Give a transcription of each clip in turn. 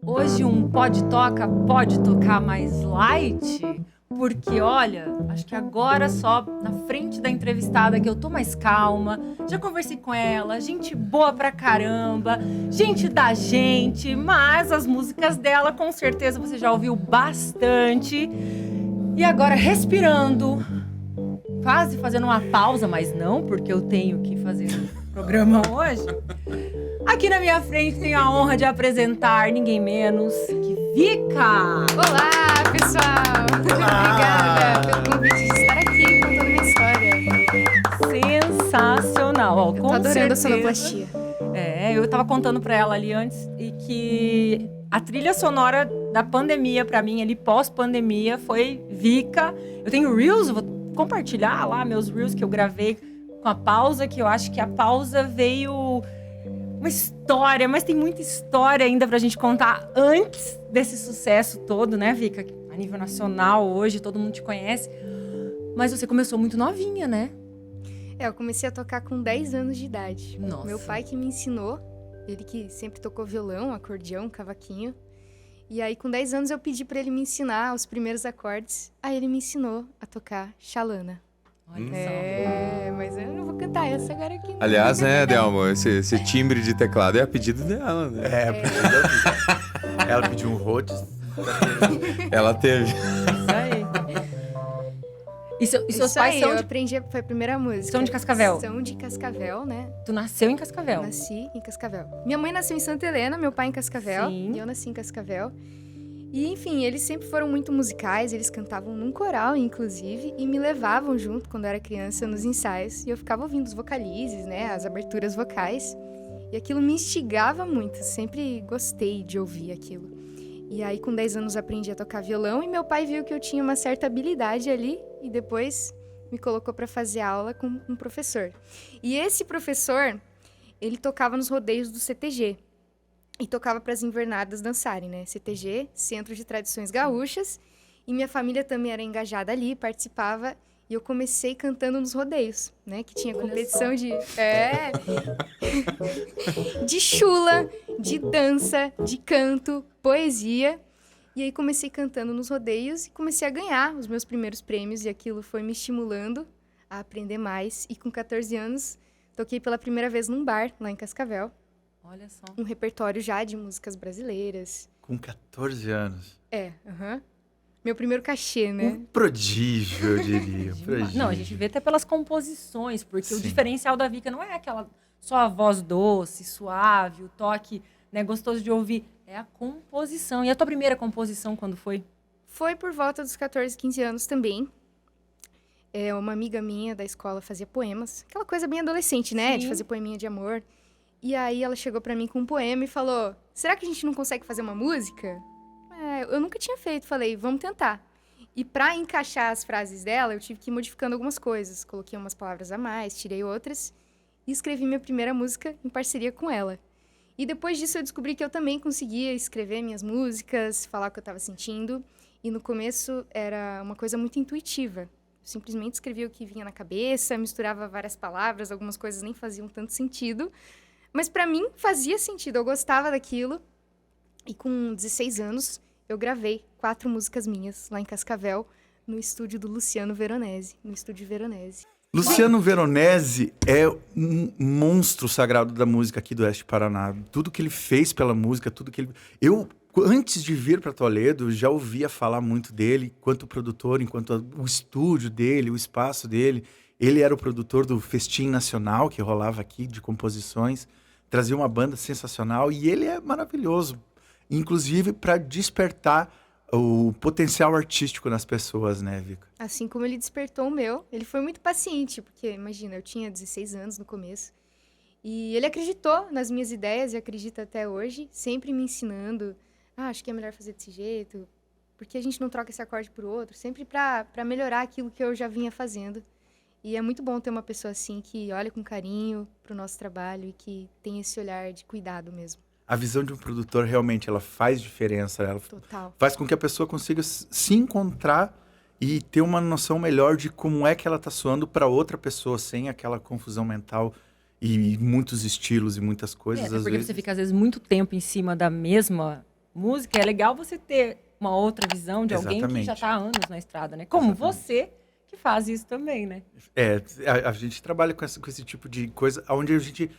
Hoje um pode tocar mais light, porque olha, acho que agora só na frente da entrevistada que eu tô mais calma, já conversei com ela, gente boa pra caramba, gente da gente, mas as músicas dela com certeza você já ouviu bastante. E agora respirando, quase fazendo uma pausa, mas não, porque eu tenho que fazer o programa hoje. Aqui na minha frente tenho a honra de apresentar ninguém menos que Vika! Olá, pessoal! Obrigada pelo convite de estar aqui contando minha história. Sensacional! Ó, Eu tô com adorando certeza, a sonoplastia. eu tava contando pra ela ali antes e que a trilha sonora da pandemia pra mim, ali pós-pandemia, foi Vika. Eu tenho Reels, vou compartilhar lá meus Reels que eu gravei com a pausa, que eu acho que a pausa veio uma história, mas tem muita história ainda pra gente contar antes desse sucesso todo, né, Vika? A nível nacional, hoje, todo mundo te conhece. Mas você começou muito novinha, né? Eu comecei a tocar com 10 anos de idade. Nossa. Meu pai que me ensinou, ele que sempre tocou violão, acordeão, cavaquinho. E aí, com 10 anos, eu pedi pra ele me ensinar os primeiros acordes. Aí ele me ensinou a tocar xalana. Olha Mas eu não vou cantar essa agora aqui, não. Aliás, né, Delma, esse timbre de teclado é a pedido dela, né? Ela pediu um Rhodes. Ela teve. Isso aí. E seus Isso pais aí, são eu de... aprendi, foi a primeira música. São de Cascavel? São de Cascavel, né? Tu nasceu em Cascavel. Nasci em Cascavel. Minha mãe nasceu em Santa Helena, meu pai em Cascavel. Sim. E eu nasci em Cascavel. E, enfim, eles sempre foram muito musicais, eles cantavam num coral, inclusive, e me levavam junto, quando eu era criança, nos ensaios. E eu ficava ouvindo os vocalizes, né, as aberturas vocais. E aquilo me instigava muito, sempre gostei de ouvir aquilo. E aí, com 10 anos, aprendi a tocar violão, e meu pai viu que eu tinha uma certa habilidade ali, e depois me colocou para fazer aula com um professor. E esse professor, ele tocava nos rodeios do CTG. E tocava para as invernadas dançarem, né? CTG, Centro de Tradições Gaúchas. E minha família também era engajada ali, participava. E eu comecei cantando nos rodeios, né? Que tinha competição de... de chula, de dança, de canto, poesia. E aí comecei cantando nos rodeios e comecei a ganhar os meus primeiros prêmios. E aquilo foi me estimulando a aprender mais. E com 14 anos, toquei pela primeira vez num bar, lá em Cascavel. Olha só. Um repertório já de músicas brasileiras. Com 14 anos. Meu primeiro cachê, né? Um prodígio, eu diria. Prodígio. Não, a gente vê até pelas composições, porque o Sim. diferencial da Vika não é aquela só a voz doce, suave, o toque, né, gostoso de ouvir. É a composição. E a tua primeira composição quando foi? Foi por volta dos 14, 15 anos também. Uma amiga minha da escola fazia poemas. Aquela coisa bem adolescente, né? Sim. De fazer poeminha de amor. E aí ela chegou pra mim com um poema e falou: será que a gente não consegue fazer uma música? Eu nunca tinha feito. Falei, vamos tentar. E pra encaixar as frases dela, eu tive que ir modificando algumas coisas. Coloquei umas palavras a mais, tirei outras. E escrevi minha primeira música em parceria com ela. E depois disso eu descobri que eu também conseguia escrever minhas músicas, falar o que eu estava sentindo. E no começo era uma coisa muito intuitiva. Eu simplesmente escrevia o que vinha na cabeça, misturava várias palavras, algumas coisas nem faziam tanto sentido. Mas pra mim fazia sentido, eu gostava daquilo. E com 16 anos eu gravei 4 músicas minhas lá em Cascavel, no estúdio do Luciano Veronese, no estúdio Veronese. Luciano Veronese é um monstro sagrado da música aqui do Oeste Paraná. Tudo que ele fez pela música, tudo que ele... Eu, antes de vir para Toledo, já ouvia falar muito dele, enquanto produtor, enquanto o estúdio dele, o espaço dele. Ele era o produtor do Festim Nacional, que rolava aqui, de composições. Trazia uma banda sensacional e ele é maravilhoso. Inclusive para despertar o potencial artístico nas pessoas, né, Vika? Assim como ele despertou o meu, ele foi muito paciente, porque, imagina, eu tinha 16 anos no começo. E ele acreditou nas minhas ideias e acredita até hoje, sempre me ensinando. Acho que é melhor fazer desse jeito, porque a gente não troca esse acorde por outro, sempre para melhorar aquilo que eu já vinha fazendo. E é muito bom ter uma pessoa assim que olha com carinho pro nosso trabalho e que tem esse olhar de cuidado mesmo. A visão de um produtor realmente ela faz diferença, ela Total. faz com que a pessoa consiga se encontrar e ter uma noção melhor de como é que ela tá soando para outra pessoa, sem aquela confusão mental e muitos estilos e muitas coisas, às porque vezes. você fica, às vezes, muito tempo em cima da mesma música, é legal você ter uma outra visão de alguém que Exatamente. já tá há anos na estrada, né? Como Exatamente. você, que faz isso também, né? A gente trabalha com esse tipo de coisa, onde a gente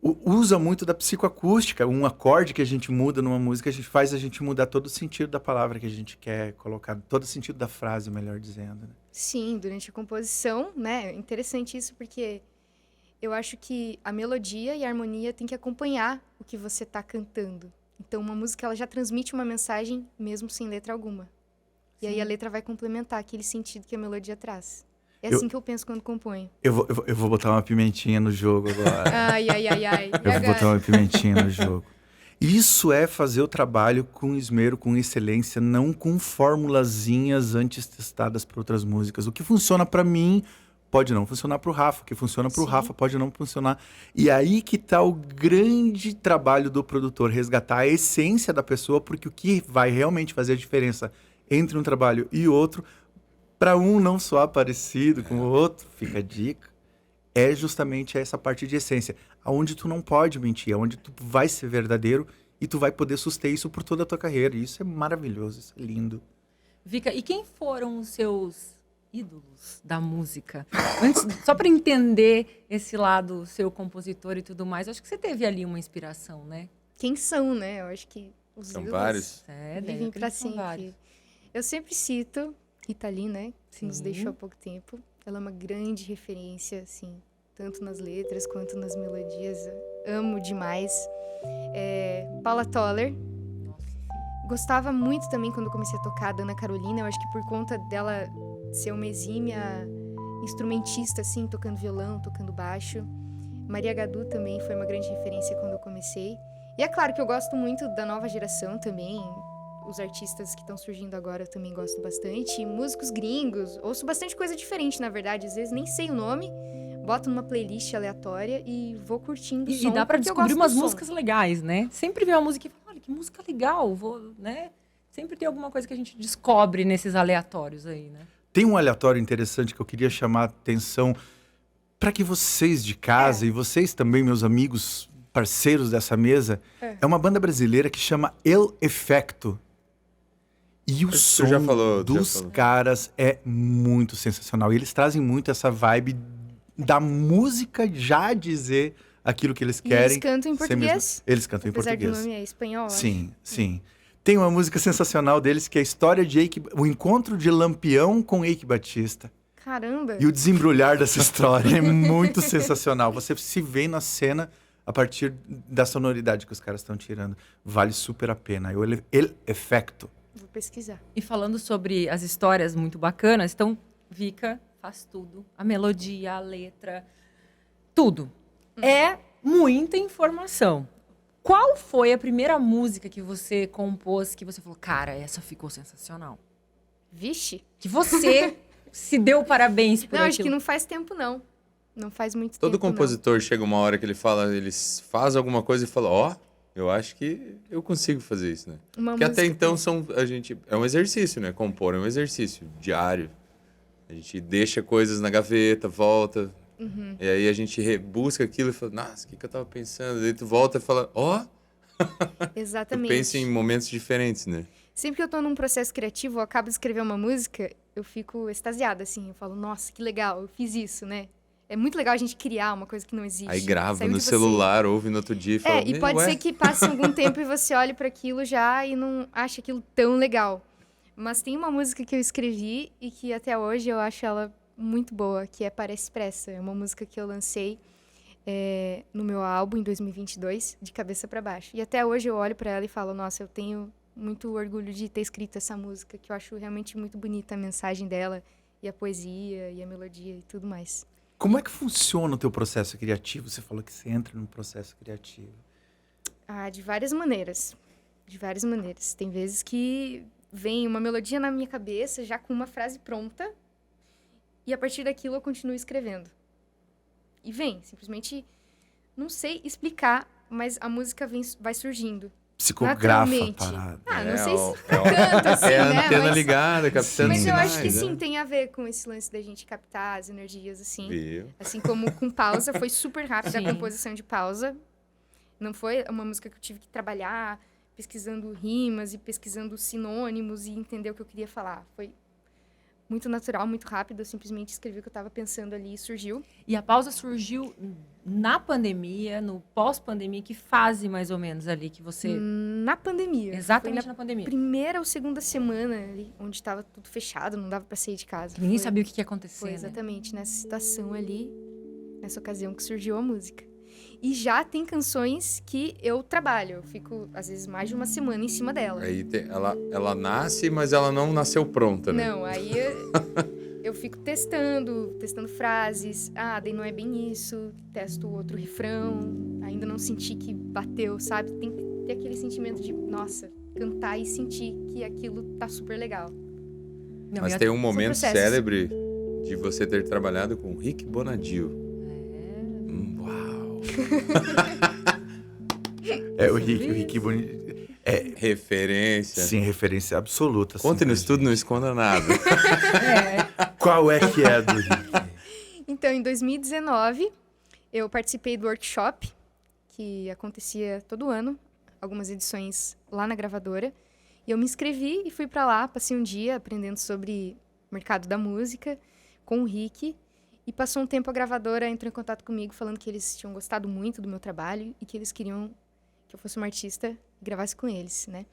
usa muito da psicoacústica. Um acorde que a gente muda numa música, a gente mudar todo o sentido da palavra que a gente quer colocar, todo o sentido da frase, melhor dizendo. Né? Sim, durante a composição, né? É interessante isso porque eu acho que a melodia e a harmonia tem que acompanhar o que você está cantando. Então, uma música ela já transmite uma mensagem mesmo sem letra alguma. E aí a letra vai complementar aquele sentido que a melodia traz. É assim que eu penso quando componho. Eu vou botar uma pimentinha no jogo agora. Ai. E Eu vou agora? botar uma pimentinha no jogo. Isso é fazer o trabalho com esmero, com excelência, não com formulazinhas antes testadas para outras músicas. O que funciona para mim pode não funcionar para o Rafa. O que funciona para o Rafa pode não funcionar. E aí que tá o grande trabalho do produtor, resgatar a essência da pessoa, porque o que vai realmente fazer a diferença entre um trabalho e outro, para um não soar parecido com o outro, fica a dica, é justamente essa parte de essência, aonde tu não pode mentir, aonde tu vai ser verdadeiro e tu vai poder suster isso por toda a tua carreira. E isso é maravilhoso, isso é lindo. Vika, e quem foram os seus ídolos da música? Antes, só para entender esse lado seu compositor e tudo mais, acho que você teve ali uma inspiração, né? Quem são, né? Eu acho que os São ídolos vários. vivem pra sempre. Eu sempre cito Rita Lee, né? Que nos Sim. deixou há pouco tempo. Ela é uma grande referência, assim, tanto nas letras quanto nas melodias. Amo demais. Paula Toller. Gostava muito também quando eu comecei a tocar da Ana Carolina. Eu acho que por conta dela ser uma exímia instrumentista, assim, tocando violão, tocando baixo. Maria Gadu também foi uma grande referência quando eu comecei. E é claro que eu gosto muito da nova geração também. Os artistas que estão surgindo agora eu também gosto bastante. Músicos gringos. Ouço bastante coisa diferente, na verdade. Às vezes nem sei o nome. Boto numa playlist aleatória e vou curtindo o som. E dá pra porque eu descobrir gosto umas do som. músicas legais, né? Sempre vê uma música e fala, olha, que música legal, né? Sempre tem alguma coisa que a gente descobre nesses aleatórios aí, né? Tem um aleatório interessante que eu queria chamar a atenção para que vocês de casa e vocês também, meus amigos, parceiros dessa mesa, é uma banda brasileira que chama El Efecto. E o Tu som já falou, tu já dos falou. caras é muito sensacional. E eles trazem muito essa vibe da música já dizer aquilo que eles E querem. eles cantam em ser português? mesmo- Eles cantam em Apesar português. do nome é espanhol, acho. Sim, sim. Tem uma música sensacional deles que é a história de o encontro de Lampião com Eike Batista. Caramba. E o desembrulhar dessa história é muito sensacional. Você se vê na cena a partir da sonoridade que os caras estão tirando. Vale super a pena. El Efecto. Vou pesquisar. E falando sobre as histórias muito bacanas, então, Vika faz tudo. A melodia, a letra, tudo. É muita informação. Qual foi a primeira música que você compôs que você falou, cara, essa ficou sensacional? Vixe. Que você se deu parabéns por Não, acho aquilo. que não faz tempo, não. Não faz muito Todo tempo, compositor chega uma hora que ele fala, ele faz alguma coisa e fala, ó, eu acho que eu consigo fazer isso, né? não. Uma Porque até música- então é um exercício, né? Compor é um exercício diário. A gente deixa coisas na gaveta, volta. E aí a gente busca aquilo e fala, nossa, o que eu tava pensando? Daí tu volta e fala, ó, tu Exatamente. pensa em momentos diferentes, né? Sempre que eu tô num processo criativo, eu acabo de escrever uma música, eu fico extasiada, assim. Eu falo, nossa, que legal, eu fiz isso, né? É muito legal a gente criar uma coisa que não existe. Aí grava Saiu no de você. celular, ouve no outro dia e fala, E pode ué, ser que passe algum tempo e você olhe para aquilo já e não ache aquilo tão legal. Mas tem uma música que eu escrevi e que até hoje eu acho ela muito boa, que é Parece Pressa. É uma música que eu lancei no meu álbum em 2022, de cabeça para baixo. E até hoje eu olho para ela e falo, nossa, eu tenho muito orgulho de ter escrito essa música, que eu acho realmente muito bonita a mensagem dela, e a poesia, e a melodia e tudo mais. Como é que funciona o teu processo criativo? Você falou que você entra num processo criativo. Ah, de várias maneiras. De várias maneiras. Tem vezes que vem uma melodia na minha cabeça, já com uma frase pronta, e a partir daquilo eu continuo escrevendo. E vem, simplesmente, não sei explicar, mas a música vai surgindo. Psicografa a Naturalmente. parada. Ah, não sei se é o- tanto assim, é a né? antena Mas, ligada, captando mas eu sinais, acho que sim, né? tem a ver com esse lance da gente captar as energias, assim. Viu? Assim como com pausa, foi super rápida Sim. a composição de pausa. Não foi uma música que eu tive que trabalhar pesquisando rimas e pesquisando sinônimos e entender o que eu queria falar. Foi muito natural, muito rápido. Eu simplesmente escrevi o que eu estava pensando ali e surgiu. E a pausa surgiu na pandemia, no pós-pandemia. Que fase, mais ou menos, ali que você... Na pandemia. Exatamente Foi na pandemia. primeira ou segunda semana ali, onde estava tudo fechado, não dava para sair de casa. Que ninguém Foi- sabia o que ia acontecer, Foi né? exatamente nessa situação ali, nessa ocasião que surgiu a música. E já tem canções que eu trabalho. Eu fico, às vezes, mais de uma semana em cima dela. Aí ela nasce, mas ela não nasceu pronta, né? Não, aí eu fico testando frases. Ah, daí não é bem isso. Testo outro refrão. Ainda não senti que bateu, sabe? Tem que ter aquele sentimento de, nossa, cantar e sentir que aquilo tá super legal. Não, Mas e a- tem um momento processos. célebre de você ter trabalhado com Rick Bonadio. É. Uau! O Rick Bonito. Referência. Sim, referência absoluta. assim, Conte no pra estudo, gente. não esconda nada. Qual é que é do Rick? Então, em 2019, eu participei do workshop, que acontecia todo ano, algumas edições lá na gravadora. E eu me inscrevi e fui pra lá, passei um dia aprendendo sobre o mercado da música com o Rick. E passou um tempo, a gravadora entrou em contato comigo, falando que eles tinham gostado muito do meu trabalho e que eles queriam que eu fosse uma artista e gravasse com eles, né?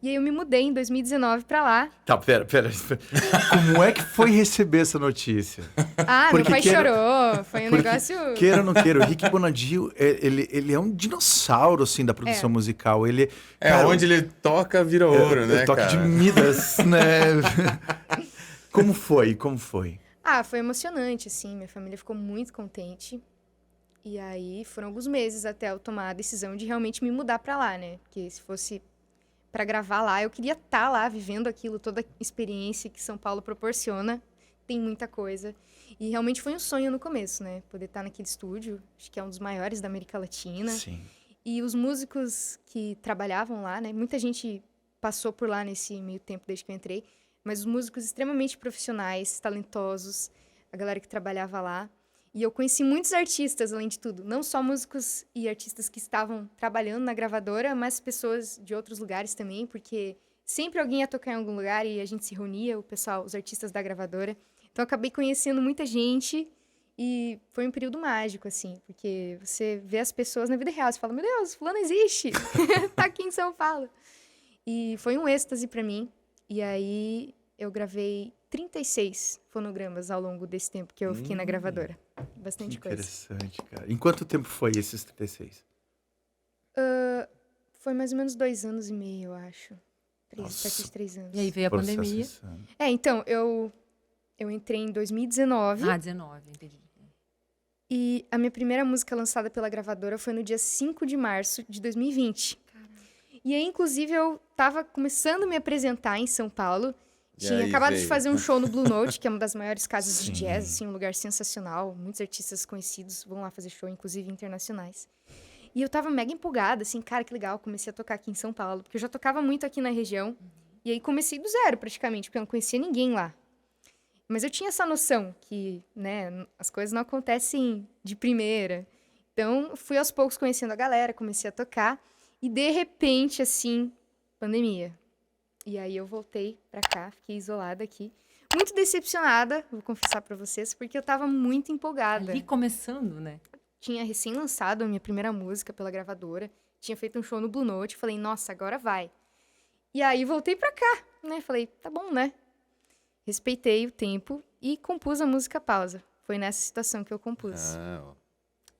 E aí eu me mudei em 2019 pra lá. Tá, pera. Como é que foi receber essa notícia? Ah, Porque meu pai queira- chorou, foi um Porque, negócio... queira ou não queira, o Rick Bonadio, ele é um dinossauro, assim, da produção musical. Ele, É, cara, onde ele toca, vira ouro, né, toque de cara? Midas, né? Como foi? Ah, foi emocionante, assim. Minha família ficou muito contente. E aí foram alguns meses até eu tomar a decisão de realmente me mudar pra lá, né? Porque se fosse pra gravar lá, eu queria estar lá vivendo aquilo, toda a experiência que São Paulo proporciona. Tem muita coisa. E realmente foi um sonho no começo, né? Poder estar naquele estúdio, acho que é um dos maiores da América Latina. Sim. E os músicos que trabalhavam lá, né? Muita gente passou por lá nesse meio tempo desde que eu entrei, mas os músicos extremamente profissionais, talentosos, a galera que trabalhava lá. E eu conheci muitos artistas, além de tudo. Não só músicos e artistas que estavam trabalhando na gravadora, mas pessoas de outros lugares também, porque sempre alguém ia tocar em algum lugar e a gente se reunia, o pessoal, os artistas da gravadora. Então eu acabei conhecendo muita gente e foi um período mágico, assim, porque você vê as pessoas na vida real, você fala, meu Deus, fulano existe, tá aqui em São Paulo. E foi um êxtase pra mim. E aí eu gravei 36 fonogramas ao longo desse tempo que eu fiquei na gravadora. Bastante coisa. Interessante, cara. Em quanto tempo foi esses 36? Foi mais ou menos 2 anos e meio, eu acho. Nossa. Perto de 3 anos. E aí veio a Processo pandemia. insano. Então, eu entrei em 2019 Ah, 19, entendi. e a minha primeira música lançada pela gravadora foi no dia 5 de março de 2020. E aí, inclusive, eu tava começando a me apresentar em São Paulo. E Tinha aí acabado de veio. fazer um show no Blue Note, que é uma das maiores casas Sim. de jazz, assim, um lugar sensacional. Muitos artistas conhecidos vão lá fazer show, inclusive internacionais. E eu tava mega empolgada, assim, cara, que legal, comecei a tocar aqui em São Paulo, porque eu já tocava muito aqui na região. E aí comecei do zero, praticamente, porque eu não conhecia ninguém lá. Mas eu tinha essa noção que, né, as coisas não acontecem de primeira. Então, fui aos poucos conhecendo a galera, comecei a tocar. E, de repente, assim, pandemia. E aí eu voltei pra cá, fiquei isolada aqui. Muito decepcionada, vou confessar pra vocês, porque eu tava muito empolgada. Ali começando, né? Tinha recém lançado a minha primeira música pela gravadora, tinha feito um show no Blue Note, falei, nossa, agora vai. E aí voltei pra cá, né? Falei, tá bom, né? Respeitei o tempo e compus a música Pausa. Foi nessa situação que eu compus. Ah, ó.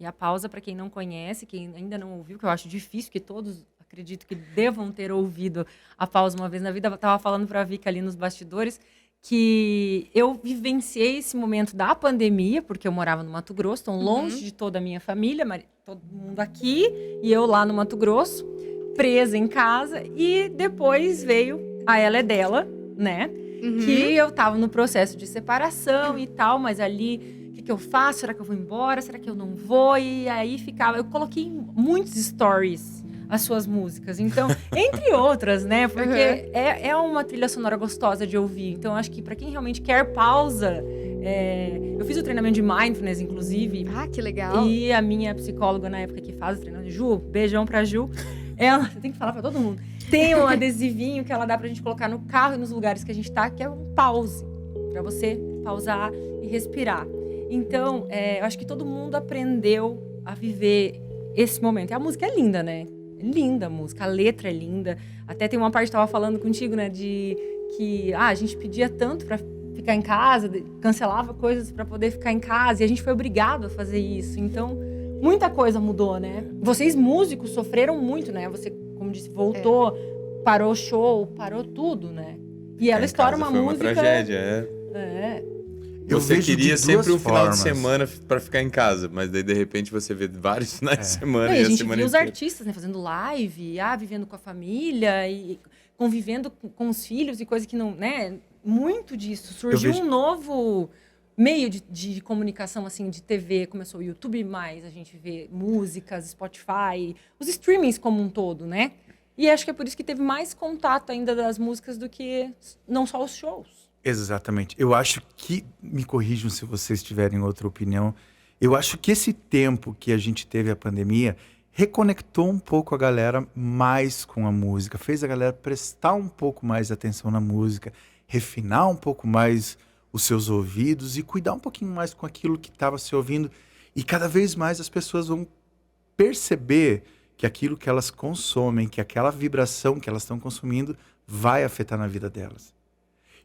E a pausa, para quem não conhece, quem ainda não ouviu, que eu acho difícil, que todos acredito que devam ter ouvido a pausa uma vez na vida. Eu estava falando para a Vika ali nos bastidores que eu vivenciei esse momento da pandemia, porque eu morava no Mato Grosso, então longe de toda a minha família, todo mundo aqui, e eu lá no Mato Grosso, presa em casa, e depois veio a Ela é Dela, né? Que eu tava no processo de separação e tal, mas ali, o que eu faço? Será que eu vou embora? Será que eu não vou? E aí ficava, eu coloquei em muitos stories as suas músicas, então, entre outras, né? Porque é uma trilha sonora gostosa de ouvir, então acho que pra quem realmente quer pausa, eu fiz o treinamento de mindfulness, inclusive, Ah, que legal. e a minha psicóloga na época que faz o treinamento, Ju, beijão pra Ju, ela, você tem que falar pra todo mundo. tem um adesivinho que ela dá pra gente colocar no carro e nos lugares que a gente tá, que é um pause. Pra você pausar e respirar. Então, eu acho que todo mundo aprendeu a viver esse momento. E a música é linda, né? É linda a música, a letra é linda. Até tem uma parte que eu tava falando contigo, né? De que a gente pedia tanto pra ficar em casa, cancelava coisas pra poder ficar em casa. E a gente foi obrigado a fazer isso. Então, muita coisa mudou, né? Vocês músicos sofreram muito, né? Você, como disse, voltou, parou o show, parou tudo, né? E ela estoura uma música... Foi uma tragédia, Você queria sempre um final de semana pra ficar em casa, mas daí, de repente, você vê vários finais de semana. E a gente viu os artistas, né, fazendo live, vivendo com a família e convivendo com os filhos e coisa que não, né? Muito disso. Surgiu um novo meio de comunicação, assim, de TV. Começou o YouTube, mais a gente vê músicas, Spotify, os streamings como um todo, né? E acho que é por isso que teve mais contato ainda das músicas do que não só os shows. Exatamente. Eu acho que, me corrijam se vocês tiverem outra opinião, eu acho que esse tempo que a gente teve a pandemia reconectou um pouco a galera mais com a música, fez a galera prestar um pouco mais atenção na música, refinar um pouco mais os seus ouvidos e cuidar um pouquinho mais com aquilo que estava se ouvindo. E cada vez mais as pessoas vão perceber que aquilo que elas consomem, que aquela vibração que elas estão consumindo vai afetar na vida delas.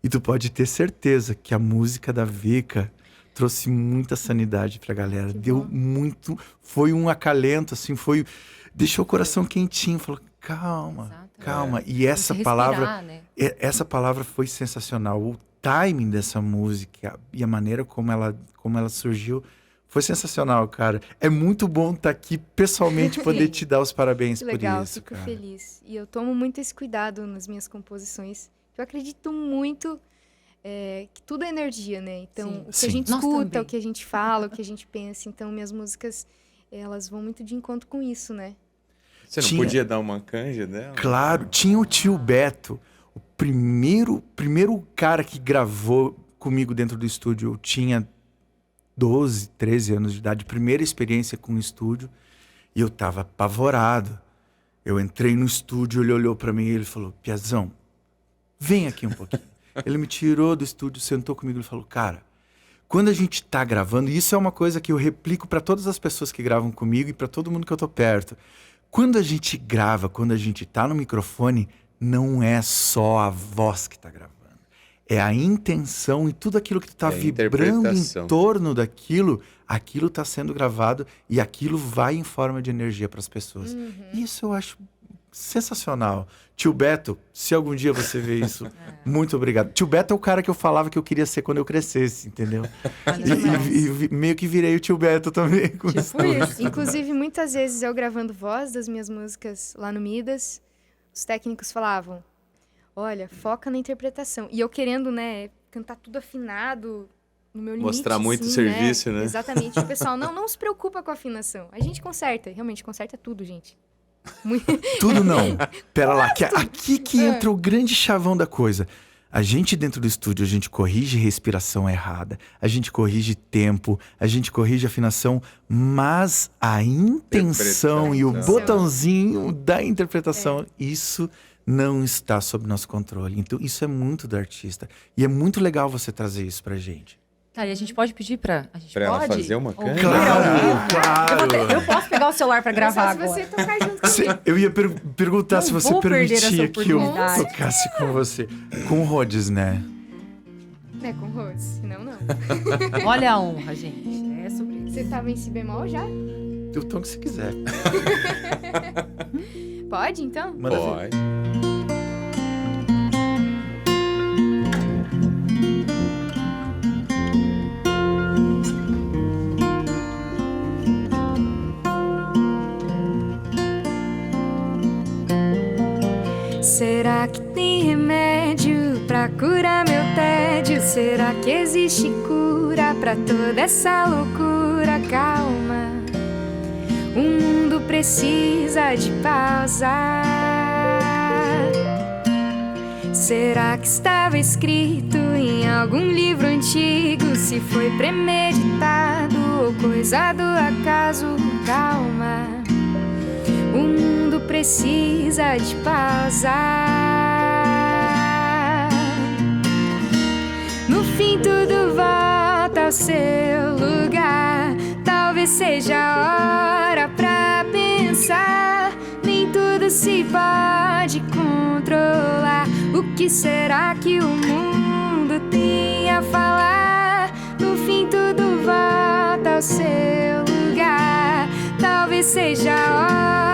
E tu pode ter certeza que a música da Vika trouxe muita sanidade pra galera. Deu muito, foi um acalento, assim, deixou o coração quentinho, falou, calma. E essa palavra, essa palavra foi sensacional. O timing dessa música e a maneira como ela surgiu foi sensacional, cara. É muito bom estar aqui pessoalmente, poder te dar os parabéns por legal, isso, fico cara. feliz. E eu tomo muito esse cuidado nas minhas composições. Eu acredito muito que tudo é energia, né? Então, o que a gente escuta, o que a gente fala, o que a gente pensa. Então, minhas músicas, elas vão muito de encontro com isso, né? Você não podia dar uma canja dela? Claro, tinha o tio Beto, o primeiro cara que gravou comigo dentro do estúdio. Eu tinha 12, 13 anos de idade, primeira experiência com o estúdio, e eu tava apavorado. Eu entrei no estúdio, ele olhou pra mim e ele falou, Piazão, vem aqui um pouquinho. Ele me tirou do estúdio, sentou comigo e falou, cara, quando a gente tá gravando, e isso é uma coisa que eu replico pra todas as pessoas que gravam comigo e pra todo mundo que eu tô perto. Quando a gente grava, quando a gente tá no microfone, não é só a voz que tá gravando. É a intenção e tudo aquilo que tu tá vibrando em torno daquilo, aquilo tá sendo gravado e aquilo vai em forma de energia para as pessoas. Isso eu acho sensacional. Tio Beto, se algum dia você vê isso, muito obrigado. Tio Beto é o cara que eu falava que eu queria ser quando eu crescesse, entendeu? E meio que virei o tio Beto também. Com tipo isso. Inclusive, muitas vezes eu gravando voz das minhas músicas lá no Midas, os técnicos falavam, olha, foca na interpretação. E eu querendo, né, cantar tudo afinado, no meu limite. Mostrar muito sim, serviço, né? Exatamente. O pessoal, não se preocupa com a afinação. A gente conserta. Realmente, conserta tudo, gente. Tudo não. Pera lá, que aqui que entra o grande chavão da coisa. A gente dentro do estúdio, a gente corrige respiração errada, a gente corrige tempo, a gente corrige afinação, mas a intenção e o botãozinho da interpretação, isso não está sob nosso controle. Então, isso é muito do artista. E é muito legal você trazer isso pra gente. Tá, e a gente pode pedir pra... Ela fazer uma canja? Claro! Eu posso pegar o celular pra gravar agora. Se você tocar junto comigo. Eu ia perguntar se você permitia que eu oportunidade. tocasse com você. Com o Rhodes, né? É, com Rhodes. Senão, não. Olha a honra, gente. É sobre isso. Você tava em si bemol já? O tom que você quiser. Pode, então? Manda ver. Pode. Será que tem remédio pra curar meu tédio? Será que existe cura pra toda essa loucura? Calma, o mundo precisa de pausa. Será que estava escrito em algum livro antigo? Se foi premeditado ou coisa do acaso? Calma, o mundo precisa precisa de pausa. No fim tudo volta ao seu lugar. Talvez seja a hora pra pensar. Nem tudo se pode controlar. O que será que o mundo tem a falar? No fim tudo volta ao seu lugar. Talvez seja a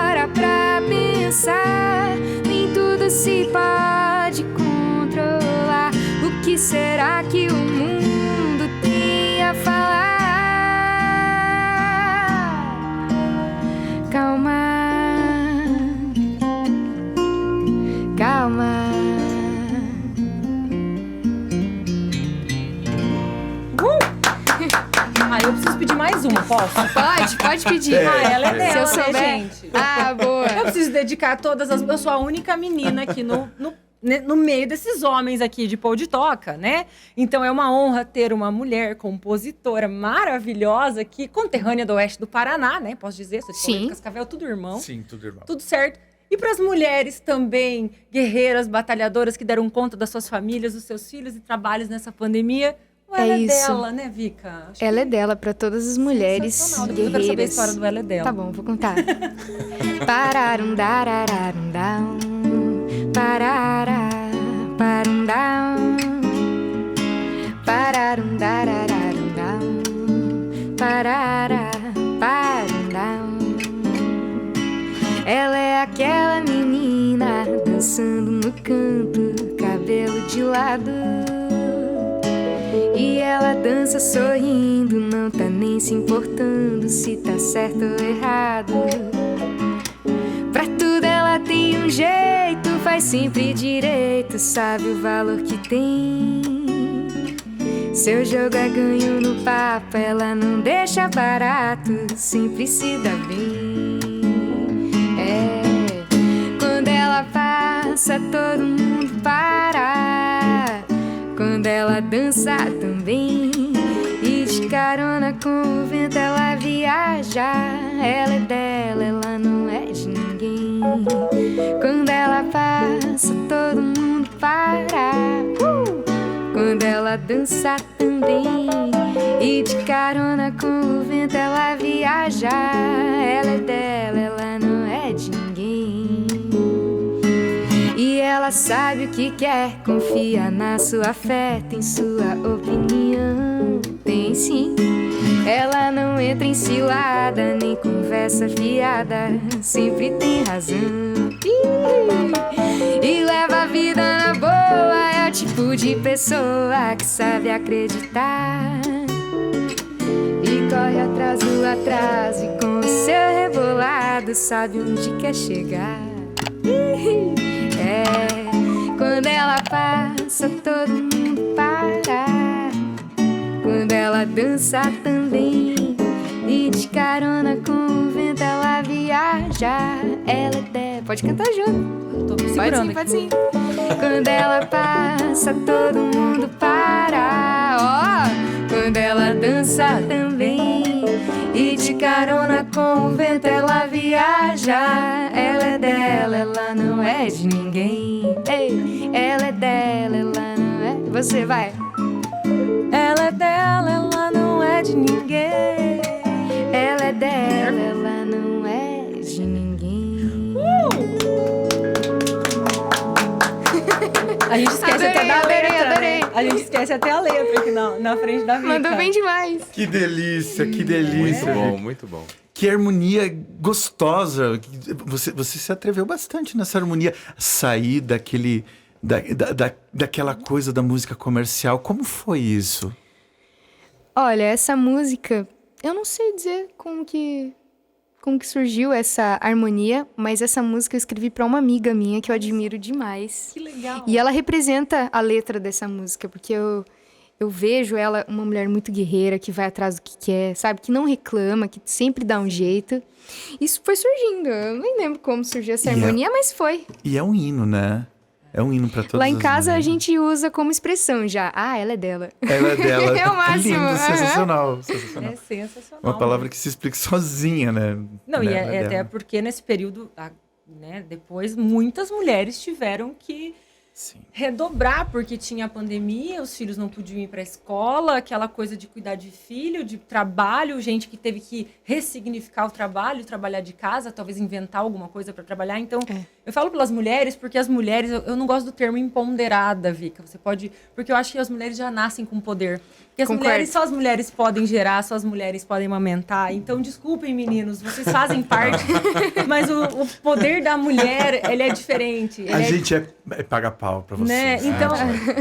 hora pra pensar. Nem tudo se pode controlar. O que será que o mundo tem a falar? Calma, calma. Eu preciso pedir mais uma, posso? Pode pedir. Ela é dela, Se eu né, souber. gente? Boa. Eu preciso dedicar todas as... Eu sou a única menina aqui no meio desses homens aqui de Pão de Toca, né? Então é uma honra ter uma mulher compositora maravilhosa aqui, conterrânea do oeste do Paraná, né? Posso dizer? Sou de Paulo de Cascavel, tudo irmão. Sim, tudo irmão. Tudo certo. E para as mulheres também, guerreiras, batalhadoras, que deram conta das suas famílias, dos seus filhos e trabalhos nessa pandemia. Ela é isso. dela, né, Vika? Acho Ela é dela pra todas as mulheres sensacional. Depois eu quero saber a guerreiras. história do Ela é dela. Tá bom, vou contar. Pararum dararum down. Parará, parum down. Pararum dararum down. Parará, parum down. Ela é aquela menina dançando no canto, cabelo de lado. E ela dança sorrindo, não tá nem se importando se tá certo ou errado. Pra tudo ela tem um jeito, faz sempre direito, sabe o valor que tem. Seu jogo é ganho no papo, ela não deixa barato, sempre se dá bem. Quando ela passa, todo mundo para. Quando ela dança também, e de carona com o vento ela viaja. Ela é dela, ela não é de ninguém. Quando ela passa, todo mundo para. Quando ela dança também, e de carona com o vento ela viaja. Ela é dela, ela não é de ninguém. E ela sabe o que quer, confia na sua fé, tem sua opinião, tem sim. Ela não entra em cilada, nem conversa fiada, sempre tem razão. E leva a vida na boa, é o tipo de pessoa que sabe acreditar. E corre atrás do atraso, e com o seu rebolado sabe onde quer chegar. Quando ela passa, todo mundo para. Quando ela dança também, e de carona com o vento ela viaja. Ela é dela. Pode cantar junto. Tô me segurando Pode sim. Quando ela passa, todo mundo para. Quando ela dança também, e de carona com o vento ela viaja. Ela é dela, ela não é de ninguém. Ei, ela é dela, ela não é. Você vai. Ela é dela, ela não é de ninguém. Ela é dela, ela não é de ninguém. A gente esquece até da letra, adorei. né? A gente esquece até a letra aqui na frente da Vika. Mandou bem demais. Que delícia, que delícia. Muito bom, muito bom. Que harmonia gostosa. Você se atreveu bastante nessa harmonia. Sair daquela coisa da música comercial. Como foi isso? Olha, essa música, eu não sei dizer como que surgiu essa harmonia, mas essa música eu escrevi pra uma amiga minha que eu admiro demais. Que legal. E ela representa a letra dessa música, porque eu vejo ela uma mulher muito guerreira, que vai atrás do que quer, sabe? Que não reclama, que sempre dá um jeito. Isso foi surgindo. Eu nem lembro como surgiu essa harmonia, mas foi. E é um hino, né? É um hino pra todas Lá em as casa a mulheres. gente usa como expressão já. Ah, ela é dela. Ela é dela. É o máximo. Lindo, Aham. sensacional. É sensacional. Uma palavra que se explica sozinha, né? Não, Né? e Ela é até dela. porque nesse período, né? Depois, muitas mulheres tiveram que Sim. redobrar, porque tinha a pandemia, os filhos não podiam ir para a escola, aquela coisa de cuidar de filho, de trabalho, gente que teve que ressignificar o trabalho, trabalhar de casa, talvez inventar alguma coisa para trabalhar. Então, eu falo pelas mulheres, porque as mulheres, eu não gosto do termo empoderada, Vika. Você pode, porque eu acho que as mulheres já nascem com poder. Porque as mulheres, só as mulheres podem gerar, só as mulheres podem amamentar. Então, desculpem, meninos, vocês fazem parte, mas o poder da mulher, ele é diferente. A gente paga pau pra vocês. Né? Então,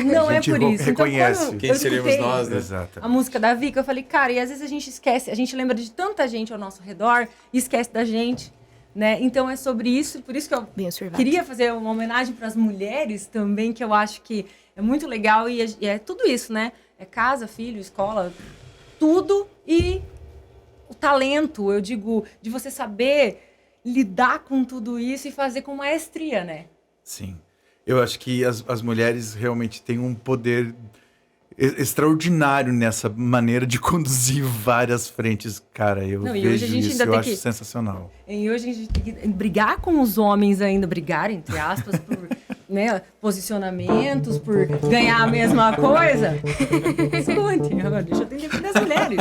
não é por isso. Reconhece. Então, Quem seríamos nós, né? Exato. A música da Vika, eu falei, cara, e às vezes a gente esquece, a gente lembra de tanta gente ao nosso redor e esquece da gente, né? Então é sobre isso, por isso que eu queria fazer uma homenagem para as mulheres também, que eu acho que é muito legal e é tudo isso, né? É casa, filho, escola, tudo, e o talento, eu digo, de você saber lidar com tudo isso e fazer com maestria, né? Sim. Eu acho que as mulheres realmente têm um poder extraordinário nessa maneira de conduzir várias frentes. Cara, eu vejo isso, eu acho sensacional. E hoje a gente tem que brigar com os homens ainda, brigar, entre aspas, por né, posicionamentos, por ganhar a mesma coisa. Escute, deixa eu atender das mulheres.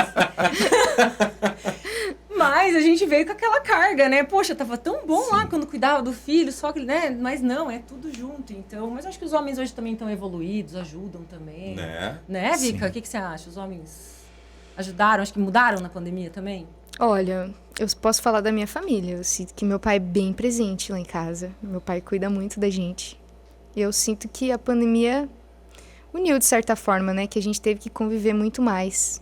Mas a gente veio com aquela carga, né? Poxa, tava tão bom lá quando cuidava do filho, só que, né? Mas não, é tudo junto, então. Mas acho que os homens hoje também estão evoluídos, ajudam também. Né, Vika? O que você acha? Os homens ajudaram? Acho que mudaram na pandemia também? Olha, eu posso falar da minha família. Eu sinto que meu pai é bem presente lá em casa. Meu pai cuida muito da gente. E eu sinto que a pandemia uniu de certa forma, né? Que a gente teve que conviver muito mais.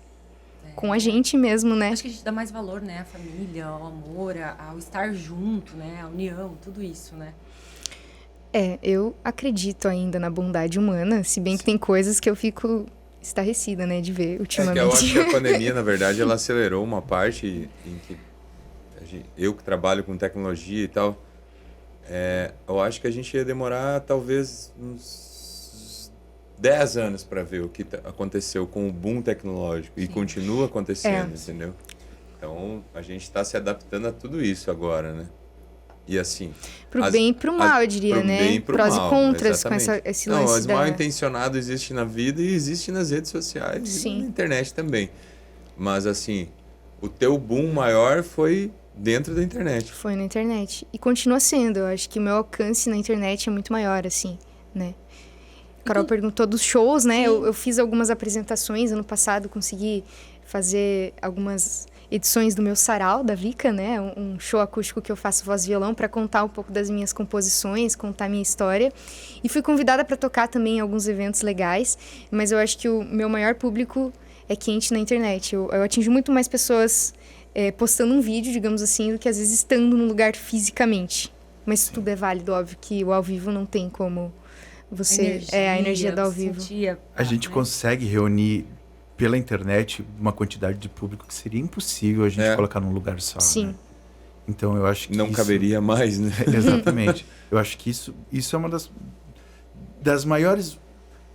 Com a gente mesmo, né? Acho que a gente dá mais valor, né? A família, ao amor, ao estar junto, né? A união, tudo isso, né? Eu acredito ainda na bondade humana, se bem que tem coisas que eu fico estarrecida, né? De ver ultimamente. Eu acho que a pandemia, na verdade, ela acelerou uma parte em que eu que trabalho com tecnologia e tal, eu acho que a gente ia demorar talvez uns 10 anos para ver o que aconteceu com o boom tecnológico. Sim. E continua acontecendo, entendeu? Então, a gente está se adaptando a tudo isso agora, né? E assim... Pro bem e pro mal, eu diria, né? Bem e pro prós mal, e contras exatamente. Com esse lance Mas mal intencionado existe na vida e existe nas redes sociais. Sim. E na internet também. Mas assim, o teu boom maior foi dentro da internet. Foi na internet. E continua sendo. Eu acho que o meu alcance na internet é muito maior, assim, né? A Carol perguntou dos shows, né? Eu fiz algumas apresentações ano passado, consegui fazer algumas edições do meu sarau, da Vika, né? Um show acústico que eu faço voz e violão para contar um pouco das minhas composições, contar a minha história. E fui convidada para tocar também em alguns eventos legais, mas eu acho que o meu maior público é quente na internet. Eu atinjo muito mais pessoas postando um vídeo, digamos assim, do que às vezes estando no lugar fisicamente. Mas tudo é válido, óbvio que o ao vivo não tem como... a energia do ao vivo. A gente consegue reunir pela internet uma quantidade de público que seria impossível a gente colocar num lugar só. Sim. Né? Então eu acho que não caberia mais, né? Exatamente. Eu acho que isso é uma das maiores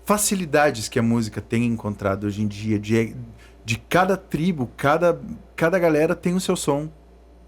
facilidades que a música tem encontrado hoje em dia. De cada tribo, cada galera tem o seu som.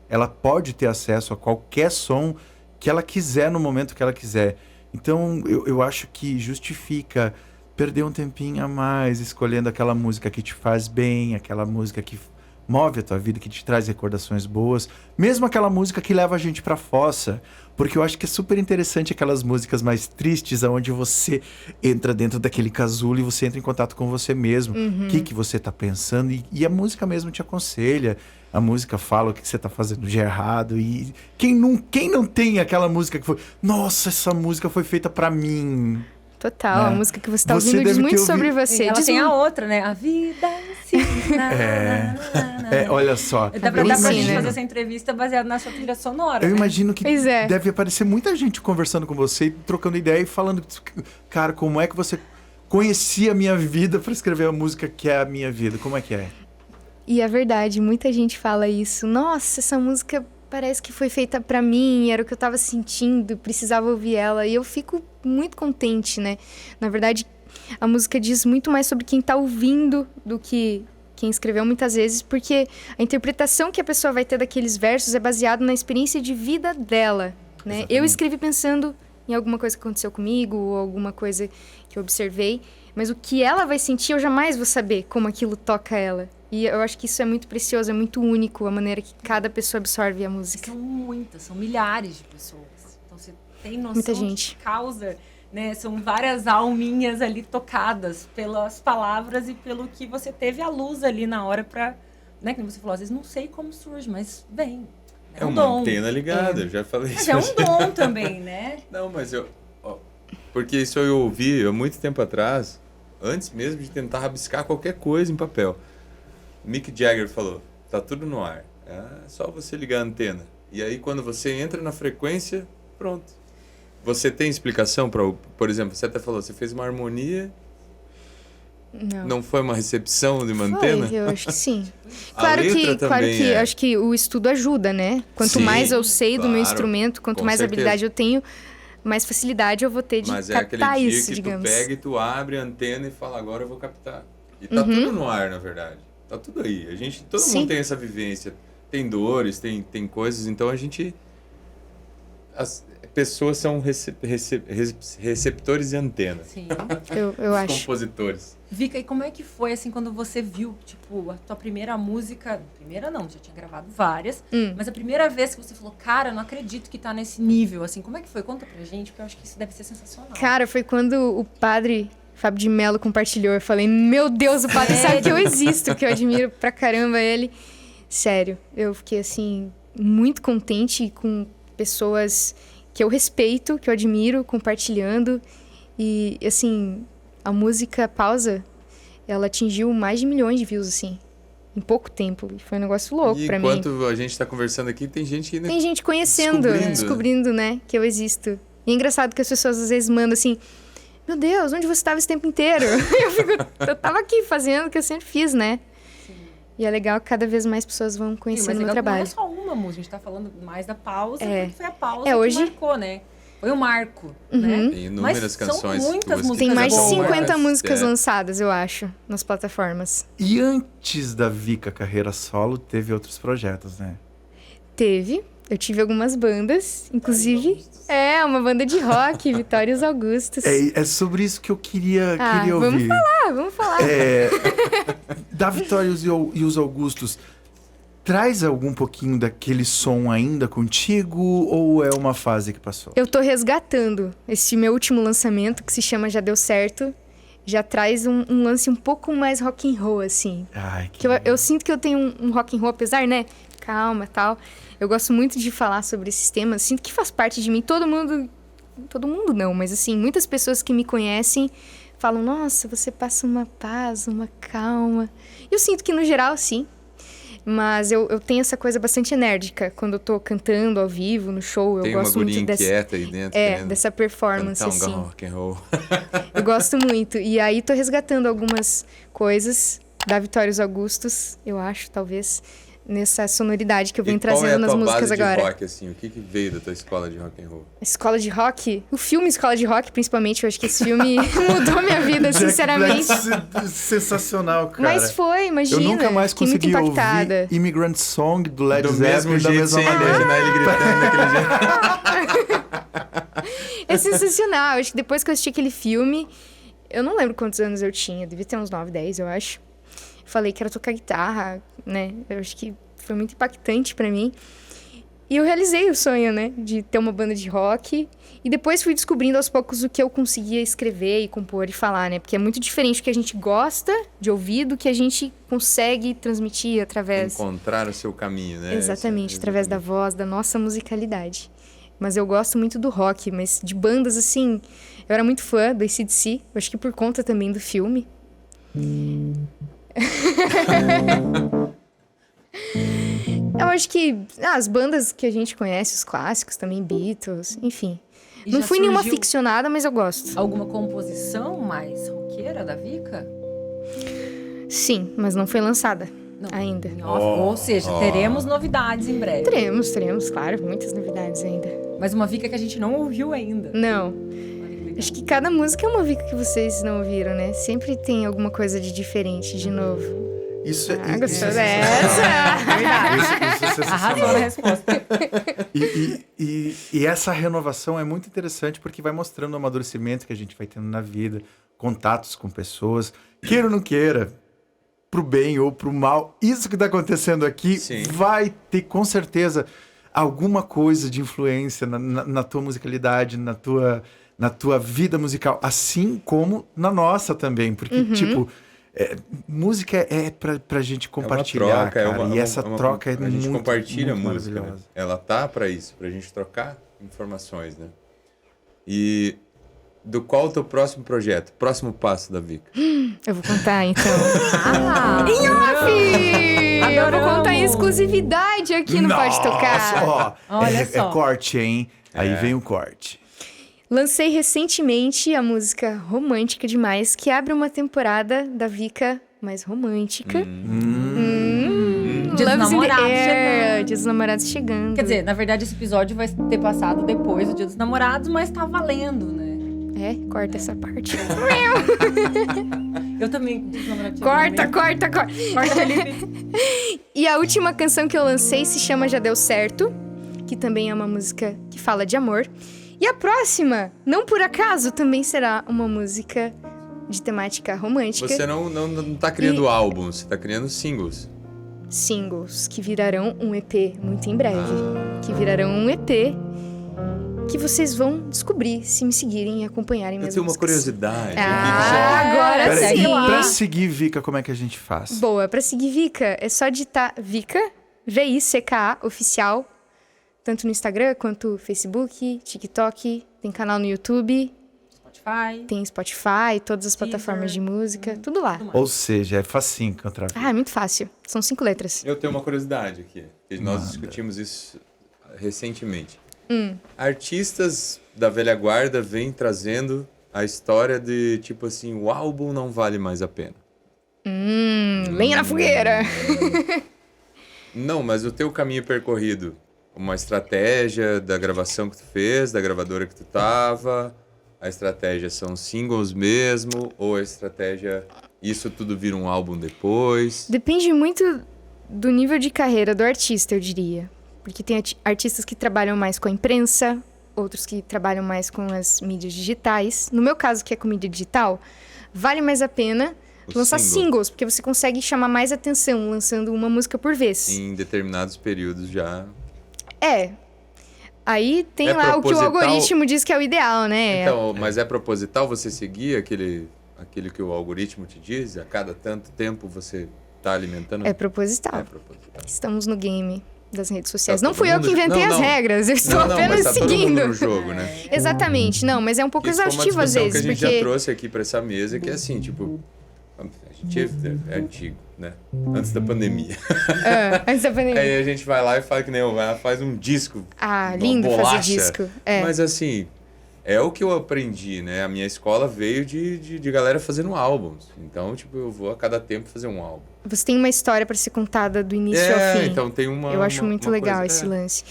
Ela pode ter acesso a qualquer som que ela quiser no momento que ela quiser. Então, eu acho que justifica perder um tempinho a mais escolhendo aquela música que te faz bem, aquela música que move a tua vida, que te traz recordações boas, mesmo aquela música que leva a gente pra fossa, porque eu acho que é super interessante aquelas músicas mais tristes, onde você entra dentro daquele casulo e você entra em contato com você mesmo, o que você tá pensando, e a música mesmo te aconselha. A música fala o que você tá fazendo de errado. E quem não tem aquela música que foi... Nossa, essa música foi feita pra mim. Total, a música que você tá ouvindo diz muito sobre você. Ela tem a outra, né? A vida ensina. Olha só. Dá pra gente fazer essa entrevista baseada na sua trilha sonora. Eu imagino que deve aparecer muita gente conversando com você, trocando ideia e falando... Cara, como é que você conhecia a minha vida pra escrever a música que é a minha vida? Como é que é? E é verdade, muita gente fala isso. Nossa, essa música parece que foi feita pra mim, era o que eu tava sentindo, precisava ouvir ela. E eu fico muito contente, né? Na verdade, a música diz muito mais sobre quem tá ouvindo do que quem escreveu muitas vezes, porque a interpretação que a pessoa vai ter daqueles versos é baseada na experiência de vida dela. né? Exatamente. Eu escrevi pensando em alguma coisa que aconteceu comigo, ou alguma coisa que eu observei, mas o que ela vai sentir, eu jamais vou saber como aquilo toca ela. E eu acho que isso é muito precioso, é muito único, a maneira que cada pessoa absorve a música. São milhares de pessoas. Então você tem noção Muita de gente. que causa, né? São várias alminhas ali tocadas pelas palavras e pelo que você teve a luz ali na hora pra, né? Como você falou, às vezes não sei como surge, mas vem. É uma antena ligada, eu já falei Mas isso. é um dom também, né? Não, mas porque isso eu ouvi há muito tempo atrás, antes mesmo de tentar rabiscar qualquer coisa em papel. Mick Jagger falou, tá tudo no ar. É só você ligar a antena. E aí quando você entra na frequência, pronto. Você tem explicação para, por exemplo, você até falou, você fez uma harmonia, não foi uma recepção de uma antena? Eu acho que sim. A Claro letra que também é. acho que o estudo ajuda, né? Quanto Sim, mais eu sei do meu claro, instrumento, quanto com mais certeza. habilidade eu tenho, mais facilidade eu vou ter de Mas é aquele captar dia isso, que digamos. tu pega e tu abre a antena e fala, agora eu vou captar. E tá tudo no ar, na verdade. Tá tudo aí. Todo Sim. mundo tem essa vivência. Tem dores, tem coisas. Então as pessoas são receptores de antena. Sim. Eu Os acho. compositores. Vika, e como é que foi, assim, quando você viu, tipo, a tua primeira música... Primeira não, já tinha gravado várias. Mas a primeira vez que você falou, cara, eu não acredito que tá nesse nível, assim. Como é que foi? Conta pra gente, porque eu acho que isso deve ser sensacional. Cara, foi quando o padre Fábio de Mello compartilhou. Eu falei, meu Deus, o padre sabe que eu existo, que eu admiro pra caramba ele. Sério, eu fiquei, assim, muito contente com pessoas que eu respeito, que eu admiro, compartilhando. E, assim, a música Pausa, ela atingiu mais de milhões de views, assim, em pouco tempo. E foi um negócio louco pra mim. Enquanto a gente tá conversando aqui, tem gente ainda Tem gente conhecendo, descobrindo, né, que eu existo. E é engraçado que as pessoas às vezes mandam assim, meu Deus, onde você estava esse tempo inteiro? Eu tava aqui fazendo o que eu sempre fiz, né? Sim. E é legal que cada vez mais pessoas vão Sim, mas conhecendo o meu legal que não é trabalho. só uma música, a gente tá falando mais da pausa, É. porque foi a pausa É, hoje- que marcou, né? Foi um marco, né? Tem inúmeras Mas canções. são muitas tuas que músicas Tem mais de boas. 50 músicas É. lançadas, eu acho, nas plataformas. E antes da Vika carreira solo, teve outros projetos, né? Teve, eu tive algumas bandas, inclusive... uma banda de rock, Vitória e os Augustos. É sobre isso que eu queria vamos ouvir. Vamos falar. Da Vitória e os Augustos, traz algum pouquinho daquele som ainda contigo ou é uma fase que passou? Eu tô resgatando esse meu último lançamento, que se chama Já Deu Certo. Já traz um lance um pouco mais rock and roll, assim. Ai, Que eu sinto que eu tenho um rock and roll, apesar, né? Calma e tal. Eu gosto muito de falar sobre esses temas. Sinto que faz parte de mim. Todo mundo não, mas assim, muitas pessoas que me conhecem falam, nossa, você passa uma paz, uma calma. Eu sinto que no geral, sim. Mas eu tenho essa coisa bastante enérgica. Quando eu tô cantando ao vivo, no show, Tem eu uma gosto guria muito dessa... inquieta aí dentro. querendo dessa performance, cantar assim. rock and roll. Eu gosto muito. E aí tô resgatando algumas coisas da Vitória e os Augustos, eu acho, talvez, nessa sonoridade que eu venho trazendo nas músicas agora. Qual é a tua base de rock, assim? O que veio da tua escola de rock and roll? Escola de rock? O filme Escola de Rock, principalmente, eu acho que esse filme mudou minha vida, Jack sinceramente. Black, sensacional, cara. Mas foi, imagina. Eu nunca mais fiquei muito consegui impactada. ouvir Immigrant Song do Led Do Zeppelin mesmo da jeito, mesma sem maneira. imaginar ele gritando daquele jeito. É sensacional. Eu acho que depois que eu assisti aquele filme, eu não lembro quantos anos eu tinha, devia ter uns 9, 10, eu acho. Falei que era tocar guitarra, né? Eu acho que foi muito impactante pra mim. E eu realizei o sonho, né? De ter uma banda de rock. E depois fui descobrindo aos poucos o que eu conseguia escrever e compor e falar, né? Porque é muito diferente do que a gente gosta de ouvir do que a gente consegue transmitir através... Encontrar o seu caminho, né? Exatamente, através da voz, da nossa musicalidade. Mas eu gosto muito do rock, mas de bandas, assim... Eu era muito fã do AC/DC, eu acho que por conta também do filme. Eu acho que as bandas que a gente conhece, os clássicos também, Beatles, enfim. E Não já fui nenhuma surgiu ficcionada, mas eu gosto. alguma composição mais roqueira da Vika? Sim, mas não foi lançada Não. ainda. Em off. Ou seja, teremos novidades em breve. Teremos, claro, muitas novidades ainda. Mas uma Vika que a gente não ouviu ainda. Não, Olha que legal. acho que cada música é uma Vika que vocês não ouviram, né? Sempre tem alguma coisa de diferente, de novo. Isso é, Ah, gostou é dessa? Verdade. Isso é Arrasou na sensacional. resposta. E essa renovação é muito interessante porque vai mostrando o amadurecimento que a gente vai tendo na vida, contatos com pessoas, queira ou não queira, pro bem ou pro mal. Isso que tá acontecendo aqui Sim. vai ter, com certeza, alguma coisa de influência na tua musicalidade, na tua vida musical, assim como na nossa também. Porque, tipo, música é pra gente compartilhar, troca, cara. E essa troca é a gente muito, compartilha muito música, né? maravilhosa. Ela tá pra isso, pra gente trocar informações, né? E do qual o teu próximo projeto, próximo passo da Vika? Eu vou contar, então. Ah, Em off! Eu vou Adoramos. contar em exclusividade aqui no Pode Tocar. Ó, Olha só. é corte, hein? Aí vem o corte. Lancei recentemente a música Romântica Demais, que abre uma temporada da Vika mais romântica. Dia dos Loves in the Namorados Air, chegando. Dia dos Namorados chegando. Quer dizer, na verdade, esse episódio vai ter passado depois do Dia dos Namorados, mas tá valendo, né? corta essa parte. Eu também. Dia dos Namorados corta. Corta, Felipe. E a última canção que eu lancei se chama Já Deu Certo, que também é uma música que fala de amor. E a próxima, não por acaso, também será uma música de temática romântica. Você não tá criando álbuns, você tá criando singles. Singles que virarão um EP muito em breve. Que virarão um EP que vocês vão descobrir se me seguirem e acompanharem Eu minhas tenho uma músicas. curiosidade. Agora Peraí, sim. segue lá. pra seguir Vika, como é que a gente faz? Boa, pra seguir Vika, é só digitar Vika, Vika, oficial, tanto no Instagram quanto Facebook, TikTok, tem canal no YouTube, Spotify. tem Spotify, todas as Deezer. plataformas de música, tudo lá. Ou seja, é facinho encontrar. Ah, é muito fácil. São 5 letras. Eu tenho uma curiosidade aqui. Que nós Manda. discutimos isso recentemente. Artistas da velha guarda vêm trazendo a história de, tipo assim, o álbum não vale mais a pena. Lenha na fogueira! Não, mas o teu caminho percorrido, uma estratégia da gravação que tu fez, da gravadora que tu tava, a estratégia são singles mesmo, ou a estratégia, isso tudo vira um álbum depois? Depende muito do nível de carreira do artista, eu diria. Porque tem artistas que trabalham mais com a imprensa, outros que trabalham mais com as mídias digitais. No meu caso, que é com mídia digital, vale mais a pena O lançar single. singles, porque você consegue chamar mais atenção lançando uma música por vez. Em determinados períodos já. É. Aí tem É lá o que o proposital? algoritmo diz que é o ideal, né? Então, mas é proposital você seguir aquele que o algoritmo te diz? A cada tanto tempo você tá alimentando? É proposital. É proposital. Estamos no game das redes sociais. Tá não todo fui eu mundo- que inventei Não, as não. regras, eu estou apenas mas tá todo mundo seguindo. no jogo, né? Exatamente, não, mas é um pouco Isso foi uma exaustivo às discussão vezes, que a gente porque já trouxe aqui pra essa mesa, que é assim, tipo, a gente é antigo, né? Antes da pandemia. antes da pandemia. Aí a gente vai lá e faz que nem eu, faz um disco. Ah, uma lindo fazer bolacha. disco. É. Mas assim, é o que eu aprendi, né? A minha escola veio de galera fazendo álbuns. Então, tipo, eu vou a cada tempo fazer um álbum. Você tem uma história pra ser contada do início ao fim. Então tem uma. Eu acho muito legal coisa, esse lance.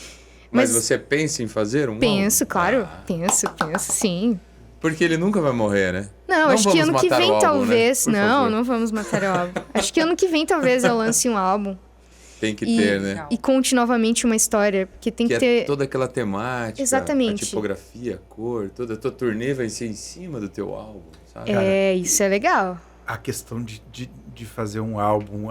Mas Mas você pensa em fazer um penso, álbum? claro. Ah, Penso, sim. porque ele nunca vai morrer, né? Não, acho que vamos ano que matar o vem álbum, talvez. né? Por Não, favor. não vamos matar o álbum. Acho que ano que vem talvez eu lance um álbum. Tem que E- ter, né? E conte novamente uma história. Porque tem que, Que ter. é toda aquela temática, Exatamente. a tipografia, a cor, toda a tua turnê vai ser em cima do teu álbum, sabe? Isso é legal. A questão de fazer um álbum,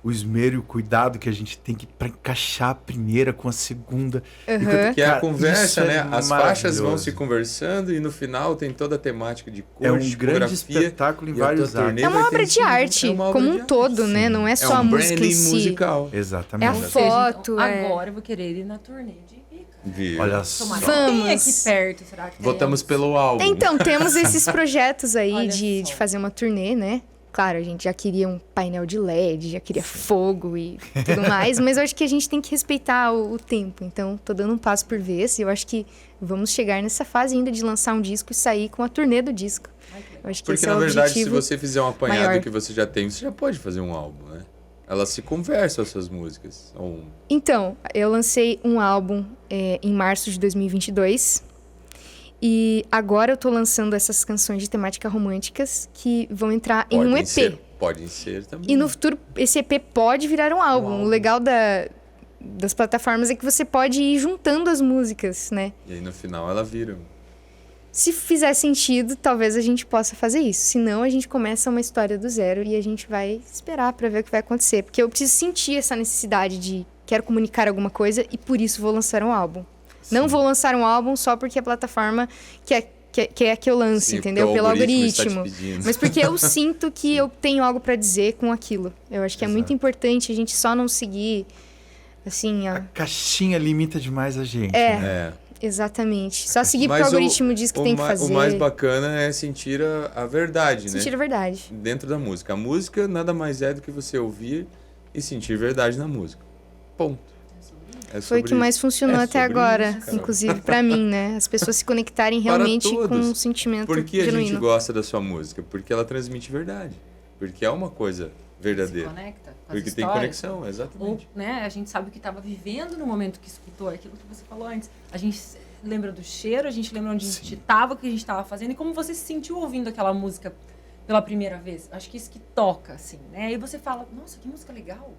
o esmero e o cuidado que a gente tem que para encaixar a primeira com a segunda. Aham. Que é a Cara, conversa, isso é né? As faixas vão maravilhoso. se conversando e no final tem toda a temática de cor, É um tipografia. grande espetáculo em e a tua vários turnê atos. É uma vai ter obra em de cima. arte, É uma obra como de um arte, todo, sim. né? Não é só a música em branding si. musical. Exatamente. É a Ou seja, foto, então, é. agora eu vou querer ir na turnê de Vika. Viu? Olha só. Tomara Vamos. que tenha aqui perto, será que Votamos teremos? pelo álbum. Então, temos esses projetos aí Olha de só. fazer uma turnê, né? Claro, a gente já queria um painel de LED, já queria fogo e tudo mais, mas eu acho que a gente tem que respeitar o tempo. Então, tô dando um passo por vez e eu acho que vamos chegar nessa fase ainda de lançar um disco e sair com a turnê do disco. Eu acho que Porque, esse é na o verdade, se objetivo. você fizer um apanhado maior. do que você já tem, você já pode fazer um álbum, né? Elas se conversam, as suas músicas. Então, eu lancei um álbum em março de 2022. E agora eu tô lançando essas canções de temática românticas que vão entrar em um EP. podem ser também. E no futuro, esse EP pode virar um álbum. O legal das plataformas é que você pode ir juntando as músicas, né? E aí no final ela vira. Se fizer sentido, talvez a gente possa fazer isso. Se não, a gente começa uma história do zero e a gente vai esperar pra ver o que vai acontecer. Porque eu preciso sentir essa necessidade de quero comunicar alguma coisa e por isso vou lançar um álbum. Sim. Não vou lançar um álbum só porque a plataforma quer que eu lance, Sim, entendeu? porque o Pelo algoritmo algoritmo. está te pedindo. Mas porque eu sinto que eu tenho algo pra dizer com aquilo. Eu acho que é muito importante a gente só não seguir, assim, A caixinha limita demais a gente. É. Né? Exatamente. Só seguir porque Mas o algoritmo diz que tem que fazer. O mais bacana é sentir a verdade, né? Sentir a verdade. Dentro da música. A música nada mais é do que você ouvir e sentir verdade na música. Ponto. É Foi o que mais funcionou até sobre agora, isso, cara. inclusive pra mim, né? As pessoas se conectarem Para realmente com todos. um sentimento Por que a genuíno. gente gosta da sua música? Porque ela transmite verdade. Porque é uma coisa Se verdadeira. conecta com as Porque tem histórias. conexão, Ou, exatamente. né, a gente sabe o que estava vivendo no momento que escutou aquilo que você falou antes. A gente lembra do cheiro, a gente lembra onde a gente estava, o que a gente estava fazendo e como você se sentiu ouvindo aquela música pela primeira vez. Acho que isso que toca, assim, né? E você fala, nossa, que música legal.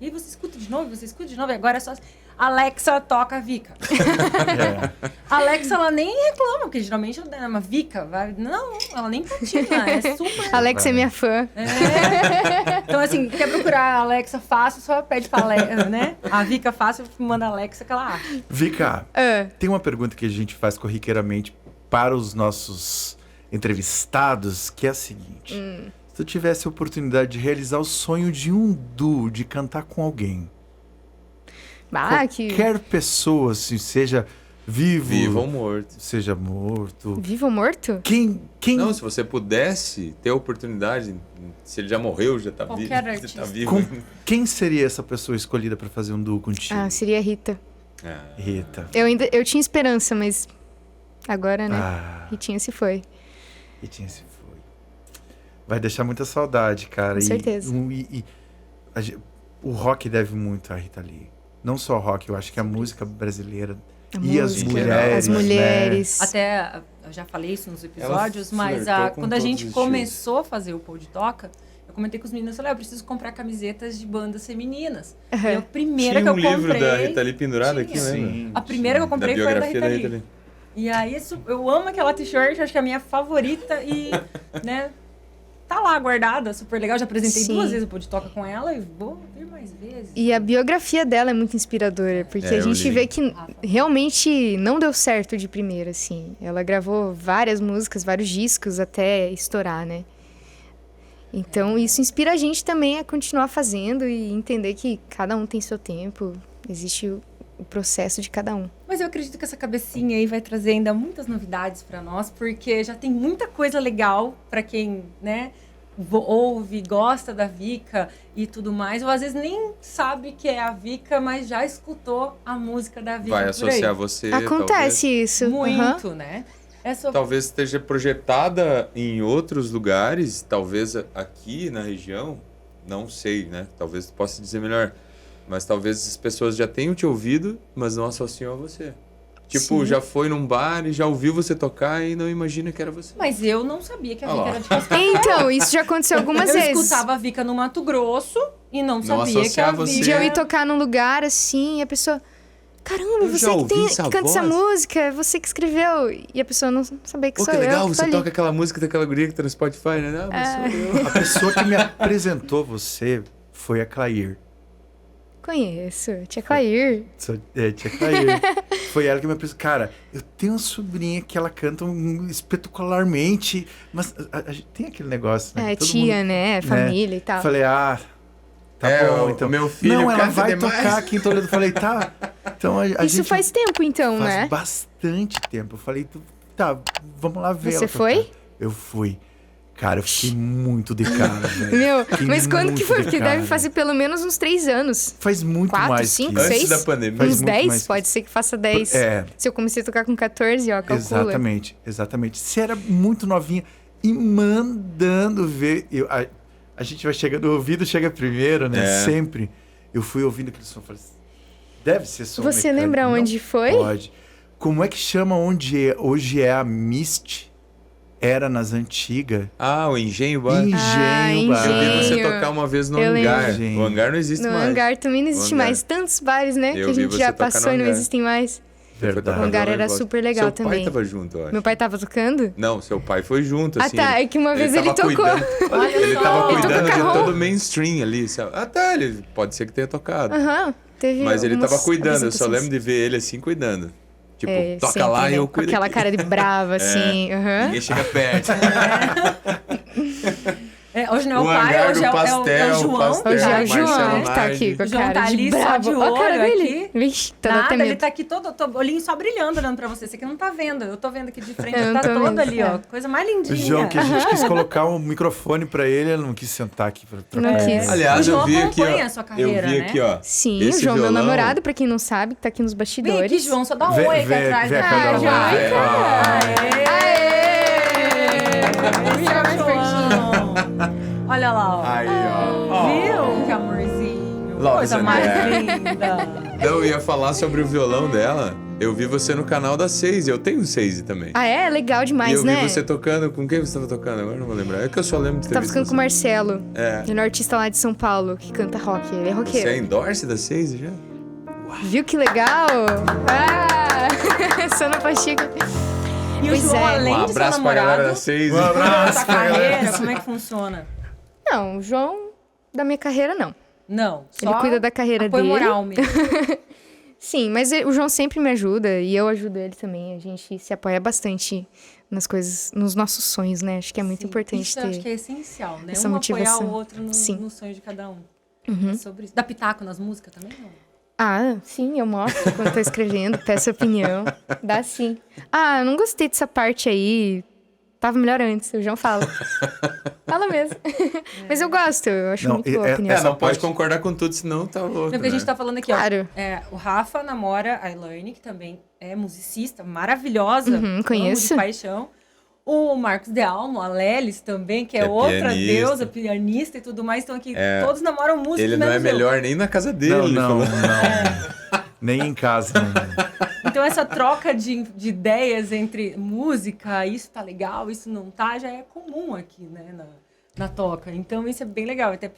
E aí você escuta de novo, e agora é só... Alexa, toca Vika. Alexa, ela nem reclama, porque geralmente ela é uma Vika. Não, ela nem patina, é super... Alex é minha fã. É. Então, assim, quer procurar a Alexa fácil, só pede pra Alexa, né? A Vika fácil, manda a Alexa que ela acha. Vika, tem uma pergunta que a gente faz corriqueiramente para os nossos entrevistados, que é a seguinte. Se tu tivesse a oportunidade de realizar o sonho de um duo, de cantar com alguém, qualquer pessoa, assim, seja Vivo ou morto. seja morto, Vivo ou morto? quem Não, se você pudesse ter a oportunidade, se ele já morreu, já tá vivo. Qualquer Você artista. tá vivo. quem seria essa pessoa escolhida para fazer um duo contigo? Ah, seria a Rita. Rita. Eu tinha esperança, mas agora, né? Ah, Ritinha se foi. Ritinha se foi. Vai deixar muita saudade, cara. Com certeza. O rock deve muito à Rita Lee. Não só o rock, eu acho que a música brasileira A e as música, mulheres. As mulheres. Até, eu já falei isso nos episódios, Ela mas flertou com quando a todos gente os começou a fazer o Pô de Toca, eu comentei com os meninos, eu preciso comprar camisetas de bandas femininas. E a primeira Tinha que um eu livro comprei... da Rita Lee pendurado aqui, Tinha. lembra? A primeira que eu comprei Da foi a da biografia Rita Lee. E aí, eu amo aquela t-shirt, acho que é a minha favorita e, né, tá lá guardada, super legal. Já apresentei Sim. 2 vezes o Pô de Toca com ela e vou vir mais vezes. E a biografia dela é muito inspiradora, porque a eu gente li. vê que realmente não deu certo de primeira, assim. Ela gravou várias músicas, vários discos até estourar, né? Então, isso inspira a gente também a continuar fazendo e entender que cada um tem seu tempo, existe o processo de cada um. Mas eu acredito que essa cabecinha aí vai trazer ainda muitas novidades pra nós, porque já tem muita coisa legal pra quem, né, ouve, gosta da Vika e tudo mais, ou às vezes nem sabe que é a Vika, mas já escutou a música da Vika. Vai por associar aí. você. Acontece isso. Muito, né? Talvez esteja projetada em outros lugares, talvez aqui na região, não sei, né? Talvez possa dizer melhor. Mas talvez as pessoas já tenham te ouvido, mas não associam a você. Tipo, Sim. já foi num bar e já ouviu você tocar e não imagina que era você. Mas eu não sabia que a Vika lá. era de Cascavel. Então, isso já aconteceu algumas Eu vezes. escutava a Vika no Mato Grosso e não sabia que a associava você. De eu ir Vika... tocar num lugar assim, e a pessoa... Caramba, Eu você já que, ouvi essa que canta essa voz." música, é você que escreveu. E a pessoa não sabia que Pô, sou que legal, eu. que tô você ali. toca aquela música daquela guria que tá no Spotify, né? Não, mas sou eu. A pessoa que me apresentou você foi a Clair. Conheço, tia Clair. Tia Clair. Foi ela que me apresentou. Cara, eu tenho uma sobrinha que ela canta espetacularmente, mas tem aquele negócio, né? É, Todo tia, mundo, né? Família e tal. Falei, tá bom, o então. meu filho não, ela canta vai demais. tocar aqui em Toledo. Falei, tá. Então a Isso gente faz tempo, então, faz né? bastante tempo. Eu falei, tá, vamos lá ver Você ela foi? tocar. Eu fui. Cara, eu fiquei muito de cara, velho. Meu, Fiquei mas quando muito que foi? de Porque cara. deve fazer pelo menos uns 3 anos. Faz muito 4, mais 5, que isso. 6? Antes da pandemia. Faz Uns muito 10? mais que Pode ser que faça 10. É. Se eu comecei a tocar com 14, ó, calcula. Exatamente. Você era muito novinha e mandando ver. A gente vai chegando, o ouvido chega primeiro, né? É. Sempre. Eu fui ouvindo aquele som, falei, deve ser som Você mecânico. lembra Não onde foi? Pode. Como é que chama onde hoje é a Mist? era nas antigas. Ah, o Engenho Bar. Engenho Bar. Eu vi você Engenho. tocar uma vez no Eu hangar. lembro. O hangar não existe No mais. hangar também não existe hangar. mais. Tantos bares, né? Eu que a vi gente você já tocar no passou e não hangar. existem mais. Verdade. O hangar Lá em era volta. super legal seu também. Pai tava junto, eu acho. Meu pai tava tocando? Não, seu pai foi junto, Ah, assim. tá. É que uma vez ele tava tocou. cuidando- Olha Ele só. tava Ele cuidando tocou de carrom. todo o mainstream ali. Sabe? Ah, tá, ele pode ser que tenha tocado. Aham. Teve Mas ele algumas tava cuidando, eu só apresentações. lembro de ver ele assim, cuidando. Tipo, toca sempre, lá né? e eu Com cuido aquela aqui. cara de brava, assim. aham. Ninguém chega perto. Hoje não é o O pai, hangar hoje do é o pastel, João. pastel. Hoje é o Marcelo João que tá Nardi. aqui com a O João cara tá de ali só bravo. de Olha a cara olho dele. aqui. Vixe, tá dando até Nada, ele medo. tá aqui todo, olhinho só brilhando olhando pra você. Você que não tá vendo. Eu tô vendo aqui de frente, Eu ele não tá tô todo vendo, ali, ó. é. Coisa mais O lindinha. João, que a gente quis colocar um microfone pra ele não quis sentar aqui pra trocar. Não quis. Aliás, O João eu vi aqui, acompanha ó. a sua carreira, eu vi né? aqui, ó. Sim, Esse o João, meu violão- namorado, pra quem não sabe, que tá aqui nos Vem bastidores. aqui, João, só dá um Vem- oi aqui vem- atrás. vem né? cá, João. Aê! Vira mais João. Olha lá, ó. Aí, ó. Viu? Que amorzinho. Love Coisa is mais in linda. Eu ia falar sobre o violão dela. Eu vi você no canal da Seise. Eu tenho um Seise também. Ah, é? Legal e demais, eu né? vi você tocando. Com quem você tava tocando? Agora eu não vou lembrar. É que eu só lembro de ter Tava visto ficando com o você. Marcelo. É. Ele é um artista lá de São Paulo, que canta rock. Ele é Você roqueiro. é endorse da Seise já? Viu que legal? Ah! Só no Pachico. E o Pois João, é. além Um de ser abraço pra galera da namorado, Seise. Um abraço da pra galera. carreira, como é que funciona? Não, o João, da minha carreira, não. Não, Ele só cuida da carreira apoio dele. moral mesmo. Sim, mas o João sempre me ajuda e eu ajudo ele também. A gente se apoia bastante nas coisas, nos nossos sonhos, né? Acho que é muito Sim, importante isso eu acho que ter. é essencial, né? essa Um motivação. apoiar o outro Sim. no sonho de cada um. Uhum. É sobre isso. Dá pitaco nas músicas também, não? Ah, sim, eu mostro quando tô escrevendo, peço opinião. Dá sim. Ah, eu não gostei dessa parte aí. Tava melhor antes, o João fala. Fala mesmo. Mas eu gosto, eu acho Não, muito boa a opinião. É, não Essa pode parte- concordar com tudo, senão tá louco. Não, porque a gente tá falando aqui, ó. Claro. O Rafa namora a Elaine, que também é musicista, maravilhosa. amo conheço. de paixão. O Marcos de Almo, a Lelis também, que é Que é outra pianista. deusa, pianista e tudo mais. Então aqui, É. todos namoram música. Ele não é menos eu. melhor nem na casa dele. Não, ele não, falou. não. Nem em casa. Não. Então essa troca de ideias entre música, isso tá legal, isso não tá, já é comum aqui, né, na toca. Então isso é bem legal. Até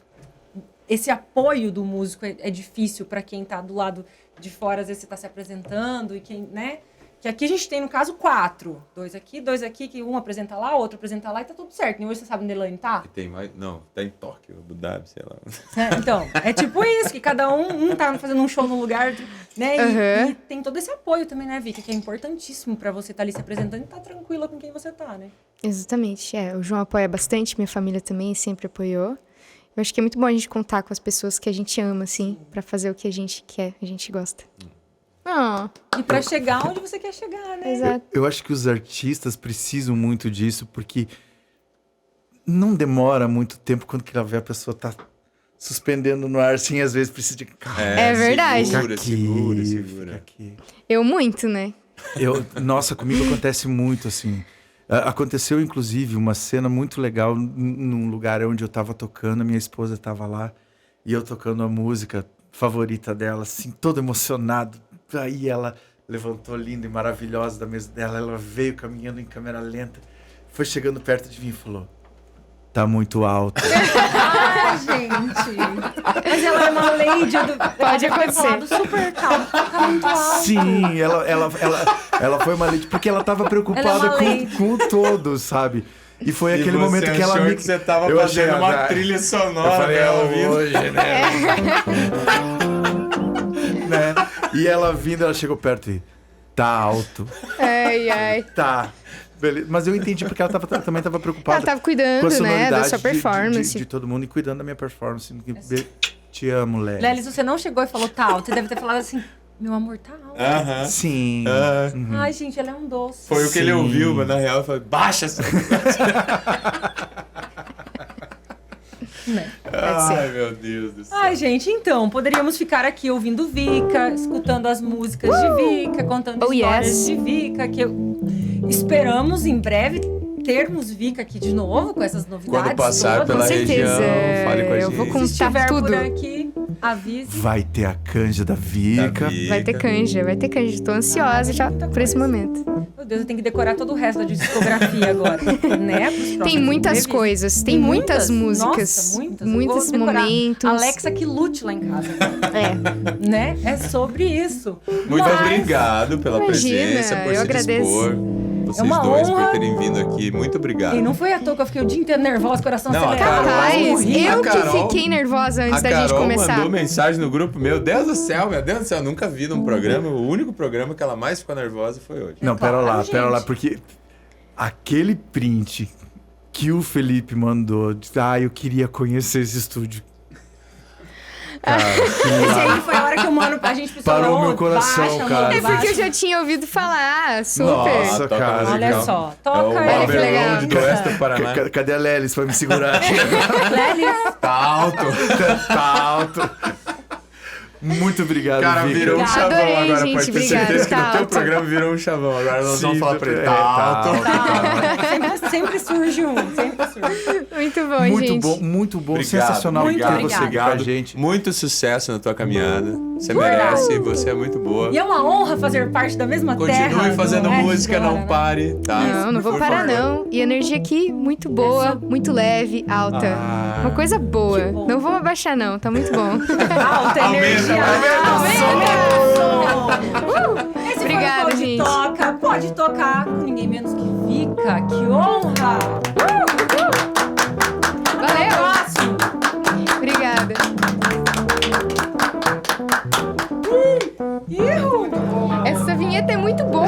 esse apoio do músico é difícil para quem tá do lado de fora, às vezes você tá se apresentando e quem, né? Que aqui a gente tem, no caso, 4. 2 aqui, que um apresenta lá, outro apresenta lá e tá tudo certo. Nem hoje você sabe onde a Elaine tá? E tem mais. Não, tá em Tóquio, Abu Dhabi, sei lá. Então, é tipo isso, que cada um tá fazendo um show num lugar, né? E tem todo esse apoio também, né, Vicky? Que é importantíssimo pra você estar ali se apresentando e estar tranquila com quem você tá, né? Exatamente, o João apoia bastante, minha família também sempre apoiou. Eu acho que é muito bom a gente contar com as pessoas que a gente ama, assim, pra fazer o que a gente quer, a gente gosta. E pra chegar onde você quer chegar, né? Exato. Eu acho que os artistas precisam muito disso, porque não demora muito tempo quando que ela vê a pessoa tá suspendendo no ar, assim, às vezes precisa de... É verdade. Segura, Fica segura, aqui, segura. fica aqui. Eu muito, né? Nossa, comigo acontece muito, assim. Aconteceu, inclusive, uma cena muito legal num lugar onde eu tava tocando, a minha esposa tava lá, e eu tocando a música favorita dela, assim, todo emocionado. Aí ela levantou linda e maravilhosa da mesa dela, ela veio caminhando em câmera lenta, foi chegando perto de mim e falou: tá muito alto. Ai, gente. Mas ela é uma lady do... Pode acontecer. Falado super calmo, tá muito alto. Sim, ela foi uma leite, porque ela tava preocupada Ela é uma lady. com o todo, todo, E foi aquele momento que ela achou me... que você tava Eu fazendo achei, uma né? trilha sonora. Eu falei, dela vindo. hoje, né? Né? E ela vindo, ela chegou perto e... Tá alto. Ai. Tá. Beleza. Mas eu entendi porque ela também tava preocupada Ela tava com a cuidando, né, da sonoridade sua performance. de todo mundo e cuidando da minha performance. Te amo, Lélia. Lelis, você não chegou e falou tá alto. Você deve ter falado assim, meu amor, tá alto. Aham. Sim. Ah, Ai, gente, ela é um doce. foi o que ele Sim. ouviu, mas na real eu falei, baixa essa. Né? Ai, meu Deus do céu. Ai, gente, então, poderíamos ficar aqui ouvindo Vika, escutando as músicas de Vika, contando Oh, histórias yes. de Vika, que esperamos em breve termos Vika aqui de novo, com essas novidades Quando passar todas. pela Com certeza. região, fale com a Eu gente. vou Se contar estiver tudo. por aqui, avise. Vai ter a canja da Vika. Vai ter canja. Tô ansiosa já muita por esse coisa. momento. Meu Deus, eu tenho que decorar todo o resto da discografia agora, né? pros Tem próximos muitas entrevistas. coisas, tem muitas músicas. Nossa, muitas. Muitos Eu vou decorar. momentos. Alexa que lute lá em casa, É. né? É sobre isso. Muito Mas obrigado pela Imagina, presença, por eu se agradeço. dispor. Vocês É uma dois honra. por terem vindo aqui. Muito obrigado. E não foi à toa que eu fiquei o dia inteiro nervosa, coração Não, a acelerado. Carol- Capaz, morri. A eu que Carol- fiquei nervosa antes A da gente Carol começar. mandou mensagem no grupo. Meu Deus do céu, nunca vi num programa. O único programa que ela mais ficou nervosa foi hoje. Não, claro, pera lá, gente. porque aquele print que o Felipe mandou, eu queria conhecer esse estúdio. Cara, Esse aí foi a hora que o mano, a gente pensou, Parou "Ô, meu coração, baixa, cara. mano, É porque eu baixa." já tinha ouvido falar, super. Nossa, toca cara, musical. Olha só, É toca o ele, que Overload legal. do Oeste do Paraná. Cadê a Lelis pra me segurar aqui? Lelis, Tá alto. Tá alto. Muito obrigado, Cara, Vika. virou um Obrigada. chavão Adorei, agora. gente, Pode ter obrigada. certeza que Tá no teu alto. programa virou um chavão. Agora nós vamos Sim, falar pra ele. é, Tá tá alto. sempre surge um, sempre surge. Muito bom, gente. Muito bom, Obrigado, sensacional muito ter você obrigada. com a gente. Muito sucesso na tua caminhada. Você merece, você é muito boa. E é uma honra fazer parte da mesma terra. Continue fazendo do Oeste música, do não Paraná. pare, tá? Não vou Por parar favor. não. E a energia aqui, muito boa, muito leve, alta. Ah. Uma coisa boa. Que bom. Não vou abaixar não, tá muito bom. Alta energia. aumenta o Esse Obrigada, foi o Pode gente. Toca. Pode tocar com ninguém menos que Vika. Que honra. Valeu! Próximo. Obrigada. Ihu. Essa vinheta é muito boa.